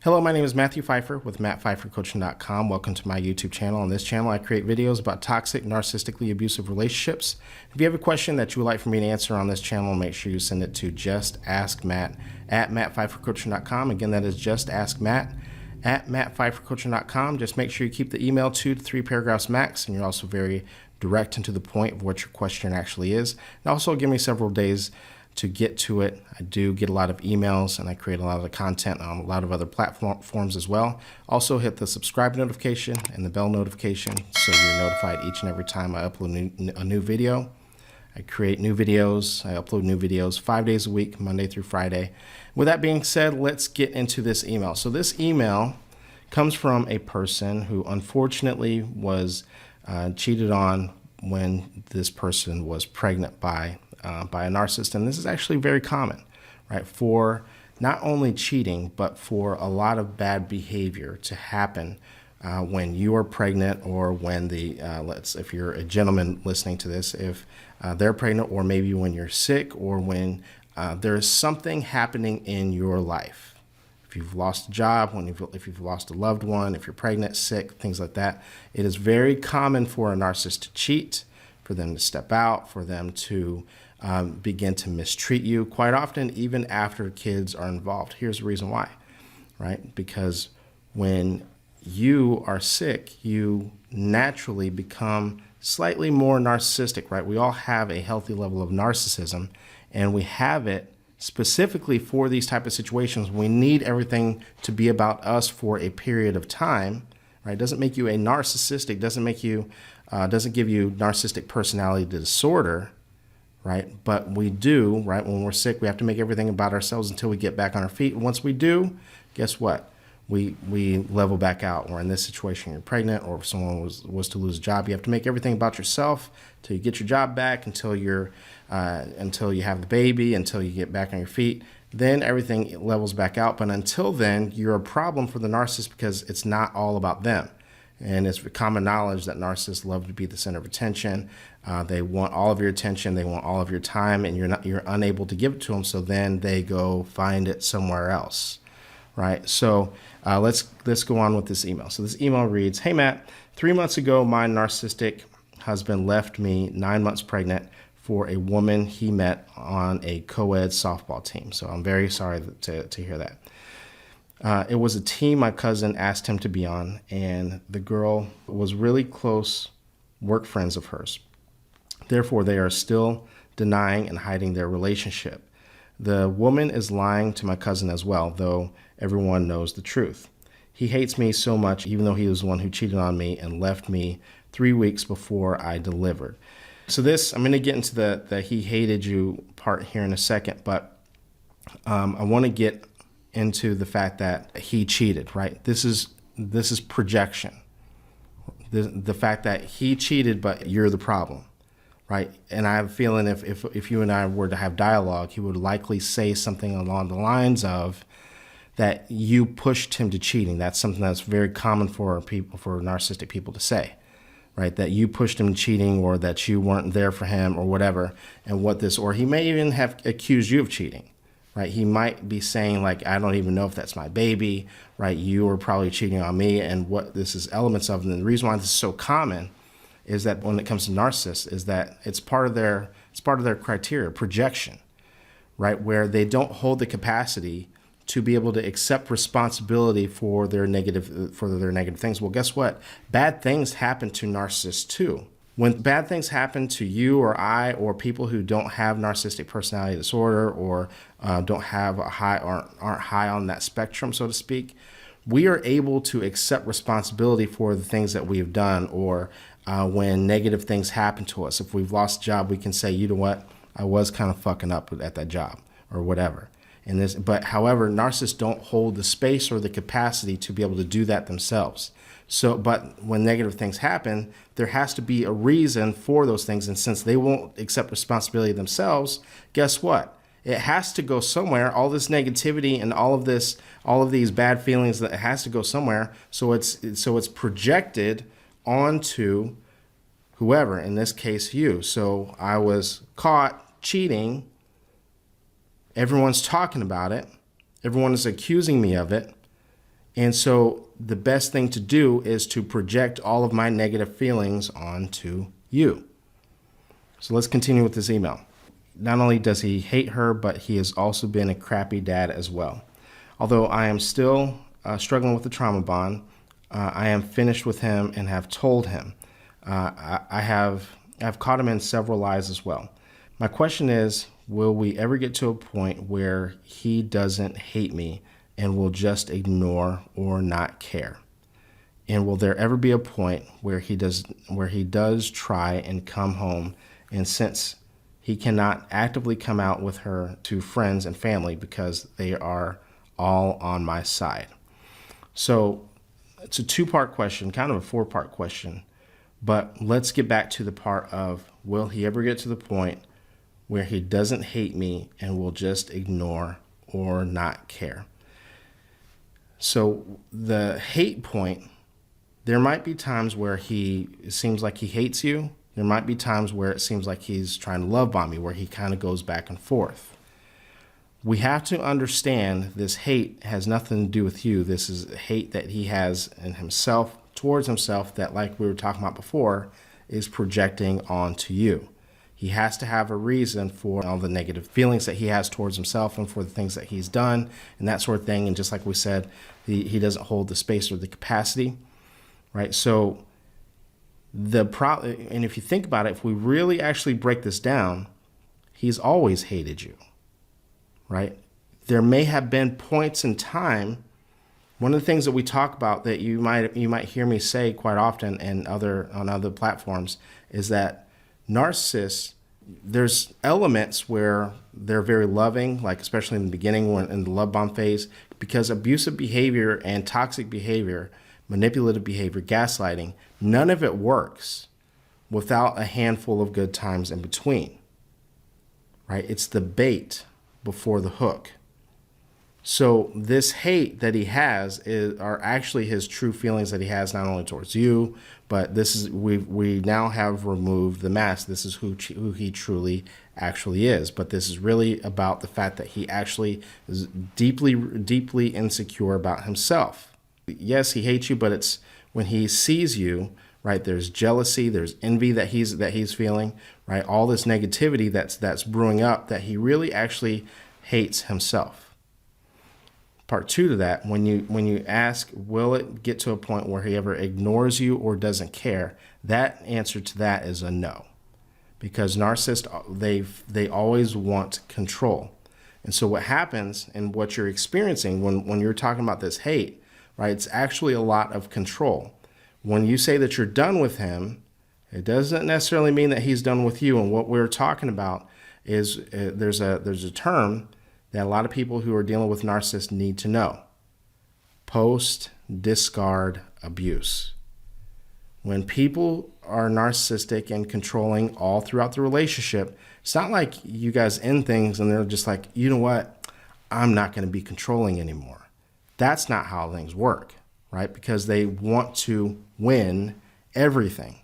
Hello, my name is Matthew Pfeiffer with mattpfeiffercoaching.com. Welcome to my YouTube channel. On this channel, I create videos about toxic, narcissistically abusive relationships. If you have a question that you would like for me to answer on this channel, make sure you send it to justaskmatt@mattpfeiffercoaching.com. Again, that is justaskmatt@mattpfeiffercoaching.com. Just make sure you keep the email 2 to 3 paragraphs max, and you're also very direct and to the point of what your question actually is. And also give me several days to get to it. I do get a lot of emails and I create a lot of content on a lot of other platforms as well. Also hit the subscribe notification and the bell notification so you're notified each and every time I upload a new video. I create new videos, I upload new videos 5 days a week, Monday through Friday. With that being said, let's get into this email. So this email comes from a person who unfortunately was cheated on when this person was pregnant by a narcissist. And this is actually very common, right? For not only cheating, but for a lot of bad behavior to happen when you are pregnant, or when if you're a gentleman listening to this, if they're pregnant, or maybe when you're sick, or when there's something happening in your life. If you've lost a job, if you've lost a loved one, if you're pregnant, sick, things like that, it is very common for a narcissist to cheat, for them to step out, for them to begin to mistreat you, quite often even after kids are involved. Here's the reason why, right? Because when you are sick, you naturally become slightly more narcissistic, right? We all have a healthy level of narcissism, and we have it specifically for these type of situations. We need everything to be about us for a period of time, right? It doesn't make you a narcissistic, doesn't give you narcissistic personality disorder, right? But we do, right? When we're sick, we have to make everything about ourselves until we get back on our feet. Once we do, guess what? We level back out. Or in this situation, you're pregnant, or if someone was to lose a job, you have to make everything about yourself until you get your job back, until you have the baby, until you get back on your feet. Then everything levels back out. But until then, you're a problem for the narcissist because it's not all about them. And it's common knowledge that narcissists love to be the center of attention. They want all of your attention. They want all of your time, and you're unable to give it to them. So then they go find it somewhere else, right? So let's go on with this email. So this email reads, "Hey Matt, 3 months ago, my narcissistic husband left me 9 months pregnant for a woman he met on a co-ed softball team." So I'm very sorry to hear that. It was a team my cousin asked him to be on, and the girl was really close work friends of hers. Therefore, they are still denying and hiding their relationship. The woman is lying to my cousin as well, though everyone knows the truth. He hates me so much, even though he was the one who cheated on me and left me 3 weeks before I delivered. So this, I'm going to get into the he hated you part here in a second, but I want to get into the fact that he cheated, right? This is projection. The fact that he cheated, but you're the problem, right? And I have a feeling if you and I were to have dialogue, he would likely say something along the lines of that you pushed him to cheating. That's something that's very common for narcissistic people to say, right? That you pushed him to cheating, or that you weren't there for him, or whatever. Or he may even have accused you of cheating. Right? He might be saying, like, I don't even know if that's my baby, right? You were probably cheating on me, and what this is elements of. And the reason why this is so common is that when it comes to narcissists, is that it's part of their criteria, projection, right? Where they don't hold the capacity to be able to accept responsibility for their negative things. Well, guess what? Bad things happen to narcissists too. When bad things happen to you or I, or people who don't have narcissistic personality disorder, or don't have aren't high on that spectrum, so to speak, we are able to accept responsibility for the things that we have done, or when negative things happen to us. If we've lost a job, we can say, you know what, I was kind of fucking up at that job, or whatever. But however, narcissists don't hold the space or the capacity to be able to do that themselves. But when negative things happen, there has to be a reason for those things. And since they won't accept responsibility themselves, guess what? It has to go somewhere. All this negativity and all of these bad feelings, that it has to go somewhere. So it's projected onto whoever, in this case, you. So I was caught cheating. Everyone's talking about it. Everyone is accusing me of it. And so the best thing to do is to project all of my negative feelings onto you. So let's continue with this email. Not only does he hate her, but he has also been a crappy dad as well. Although I am still struggling with the trauma bond, I am finished with him and have told him. I've caught him in several lies as well. My question is, will we ever get to a point where he doesn't hate me and will just ignore or not care? And will there ever be a point where he does try and come home, and since he cannot actively come out with her to friends and family because they are all on my side? So it's a two-part question, kind of a four-part question, but let's get back to the part of, will he ever get to the point where he doesn't hate me and will just ignore or not care? So the hate point, there might be times where it seems like he hates you. There might be times where it seems like he's trying to love bomb you, where he kind of goes back and forth. We have to understand this hate has nothing to do with you. This is hate that he has in himself, towards himself, that, like we were talking about before, is projecting onto you. He has to have a reason for all the negative feelings that he has towards himself and for the things that he's done and that sort of thing. And just like we said, he doesn't hold the space or the capacity, right? So and if you think about it, if we really actually break this down, he's always hated you, right? There may have been points in time. One of the things that we talk about that you might hear me say quite often and on other platforms is that narcissists, there's elements where they're very loving, like especially in the beginning when in the love bomb phase, because abusive behavior and toxic behavior, manipulative behavior, gaslighting, none of it works without a handful of good times in between, right? It's the bait before the hook. So this hate that he has are actually his true feelings that he has, not only towards you, but we now have removed the mask. This is who he truly actually is. But this is really about the fact that he actually is deeply, deeply insecure about himself. Yes, he hates you, but it's when he sees you, right? There's jealousy, there's envy that he's feeling, right? All this negativity that's brewing up, that he really actually hates himself. Part two to that, when you ask, will it get to a point where he ever ignores you or doesn't care? That answer to that is a no, because narcissists, they always want control. And so what happens and what you're experiencing when you're talking about this hate, right? It's actually a lot of control. When you say that you're done with him, it doesn't necessarily mean that he's done with you. And what we're talking about is there's a term that a lot of people who are dealing with narcissists need to know: post-discard abuse. When people are narcissistic and controlling all throughout the relationship, it's not like you guys end things and they're just like, you know what, I'm not going to be controlling anymore. That's not how things work, right? Because they want to win everything.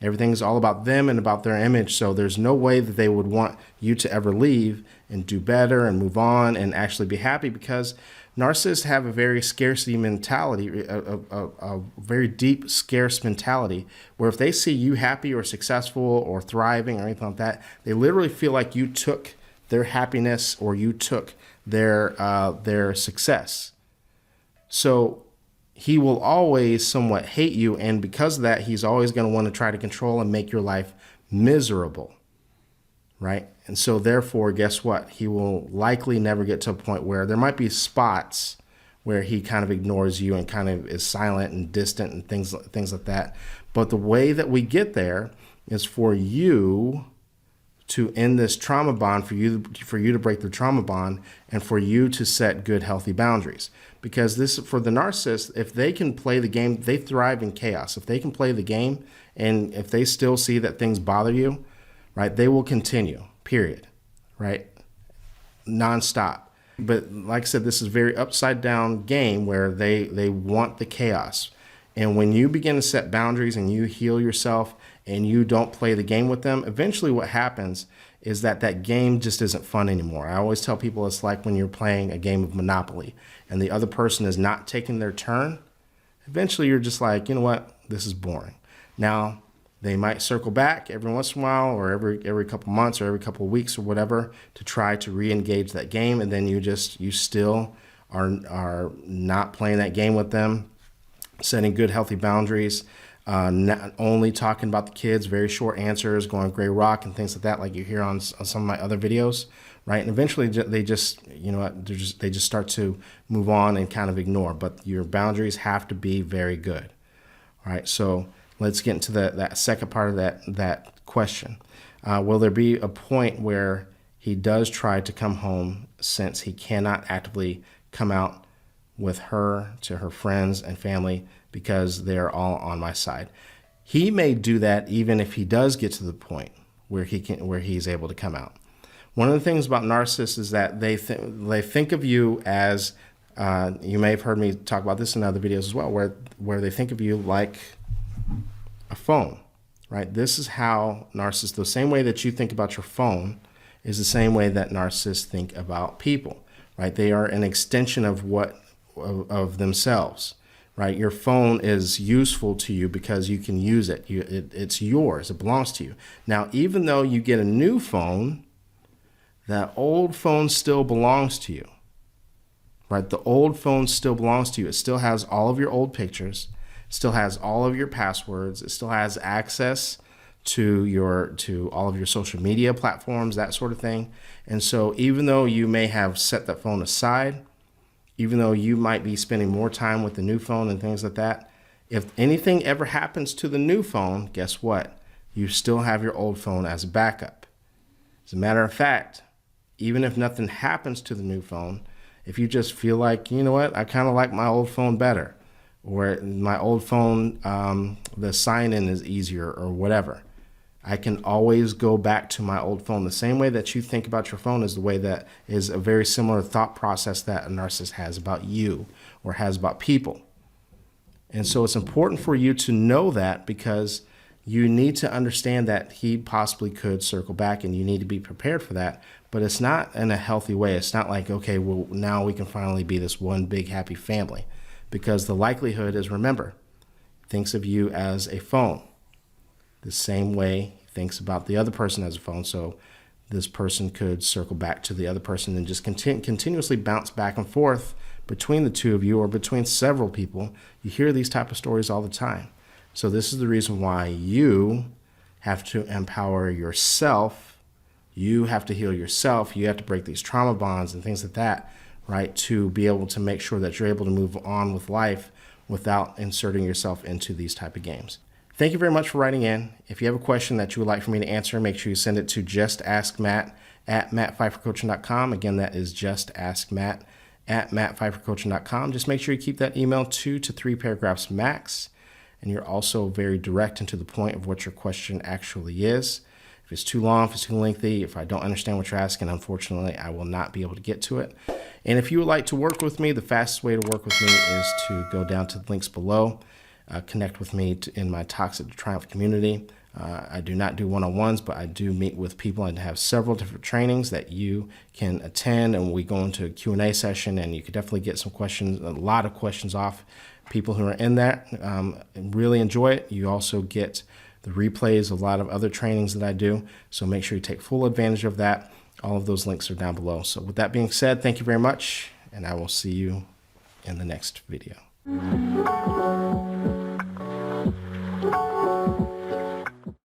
Everything is all about them and about their image. So there's no way that they would want you to ever leave and do better and move on and actually be happy, because narcissists have a very scarcity mentality, a very deep, scarce mentality, where if they see you happy or successful or thriving or anything like that, they literally feel like you took their happiness or you took their success. So he will always somewhat hate you, and because of that, he's always going to want to try to control and make your life miserable, right? And so therefore, guess what? He will likely never get to a point where there might be spots where he kind of ignores you and kind of is silent and distant and things like that. But the way that we get there is for you to end this trauma bond, for you to break the trauma bond, and for you to set good, healthy boundaries. Because this, for the narcissist, if they can play the game, they thrive in chaos. If they can play the game, and if they still see that things bother you, right, they will continue, period, right, nonstop. But like I said, this is a very upside down game where they want the chaos. And when you begin to set boundaries and you heal yourself and you don't play the game with them, eventually what happens is that that game just isn't fun anymore. I always tell people it's like when you're playing a game of Monopoly and the other person is not taking their turn. Eventually you're just like, you know what, this is boring. Now, they might circle back every once in a while or every couple months or every couple of weeks or whatever to try to re-engage that game, and then you still are not playing that game with them, setting good healthy boundaries, not only talking about the kids, very short answers, going gray rock and things like you hear on some of my other videos, right? And eventually they just, you know what, they just start to move on and kind of ignore, but your boundaries have to be very good. All right, so let's get into that second part of that question. Will there be a point where he does try to come home since he cannot actively come out with her to her friends and family because they're all on my side? He may do that even if he does get to the point where he's able to come out. One of the things about narcissists is that they think of you as, you may have heard me talk about this in other videos as well, where they think of you like a phone, right? This is how narcissists, the same way that you think about your phone is the same way that narcissists think about people, right? They are an extension of themselves, right? Your phone is useful to you because you can use it. It's yours, it belongs to you. Now, even though you get a new phone, that old phone still belongs to you, right? The old phone still belongs to you. It still has all of your old pictures, still has all of your passwords, it still has access to all of your social media platforms, that sort of thing. And so even though you may have set that phone aside, even though you might be spending more time with the new phone and things like that, if anything ever happens to the new phone, guess what? You still have your old phone as a backup. As a matter of fact, even if nothing happens to the new phone, if you just feel like, you know what, I kind of like my old phone better, or my old phone, the sign-in is easier or whatever, I can always go back to my old phone. The same way that you think about your phone is the way that is a very similar thought process that a narcissist has about you or has about people. And so it's important for you to know that, because you need to understand that he possibly could circle back and you need to be prepared for that. But it's not in a healthy way. It's not like, okay, well, now we can finally be this one big happy family. Because the likelihood is, remember, he thinks of you as a phone. The same way he thinks about the other person as a phone. So this person could circle back to the other person and just continuously bounce back and forth between the two of you or between several people. You hear these type of stories all the time. So this is the reason why you have to empower yourself. You have to heal yourself. You have to break these trauma bonds and things like that, right, to be able to make sure that you're able to move on with life without inserting yourself into these type of games. Thank you very much for writing in. If you have a question that you would like for me to answer, make sure you send it to justaskmatt@mattpfeiffercoaching.com. Again, that is justaskmatt@mattpfeiffercoaching.com. Just make sure you keep that email 2 to 3 paragraphs max. And you're also very direct and to the point of what your question actually is. If it's too long, if it's too lengthy, if I don't understand what you're asking, unfortunately, I will not be able to get to it. And if you would like to work with me, the fastest way to work with me is to go down to the links below, connect with me in my Toxic to Triumph community. I do not do one-on-ones, but I do meet with people and have several different trainings that you can attend. And we go into a Q&A session, and you could definitely get some questions, a lot of questions off people who are in that. Really enjoy it. You also get the replays of a lot of other trainings that I do. So make sure you take full advantage of that. All of those links are down below. So with that being said, thank you very much, and I will see you in the next video.